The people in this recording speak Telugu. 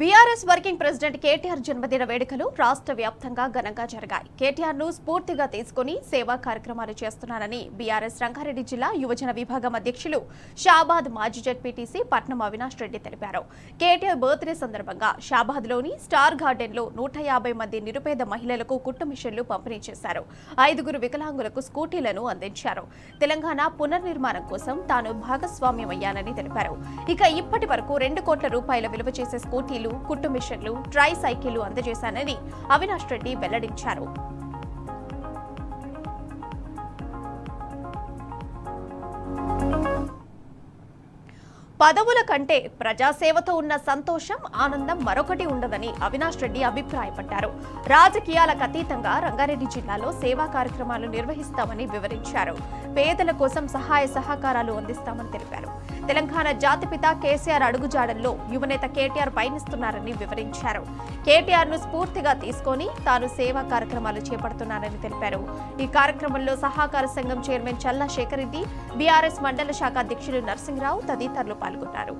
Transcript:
బీఆర్ఎస్ వర్కింగ్ ప్రెసిడెంట్ కేటీఆర్ జన్మదిన వేడుకలు రాష్ట్ర వ్యాప్తంగా ఘనంగా జరిగాయి. కేటీఆర్ ను స్ఫూర్తిగా తీసుకుని సేవా కార్యక్రమాలు చేస్తున్నారని బీఆర్ఎస్ రంగారెడ్డి జిల్లా యువజన విభాగం అధ్యక్షులు షాబాద్ మాజీ జెడ్పీటీసీ పట్నం అవినాష్ రెడ్డి తెలిపారు. కేటీఆర్ బర్త్డే సందర్భంగా షాబాద్లోని స్టార్ గార్డెన్లో 150 మంది నిరుపేద మహిళలకు కుట్టు మిషన్లు పంపిణీ చేశారు. 5 వికలాంగులకు స్కూటీలను అందించారు. తెలంగాణ పునర్నిర్మాణం కోసం తాను భాగస్వామ్యమయ్యానని తెలిపారు. ఇక ఇప్పటి వరకు 2 కోట్ల రూపాయల విలువ చేసే స్కూటీలు, కుట్టు మిషన్లు, ట్రై సైకిళ్లు అందజేశానని అవినాష్ రెడ్డి వెల్లడించారు. పదవుల కంటే ప్రజాసేవతో ఉన్న సంతోషం, ఆనందం మరొకటి ఉండదని అవినాష్ రెడ్డి అభిప్రాయపడ్డారు. రాజకీయాలకు అతీతంగా రంగారెడ్డి జిల్లాలో సేవా కార్యక్రమాలు నిర్వహిస్తామని వివరించారు. పేదల కోసం సహాయ సహకారాలు అందిస్తామని తెలిపారు. తెలంగాణ జాతిపిత కేసీఆర్ అడుగుజాడల్లో యువనేత కేటీఆర్ పయనిస్తున్నారని వివరించారు. కేటీఆర్ ను స్ఫూర్తిగా తీసుకొని తాను సేవా కార్యక్రమాలు చేపడుతున్నారని తెలిపారు. ఈ కార్యక్రమంలో సహకార సంఘం చైర్మన్ చల్లా శేఖర్ రెడ్డి, బీఆర్ఎస్ మండల శాఖ అధ్యక్షులు నరసింహరావు తదితరులు పాల్గొన్నారు.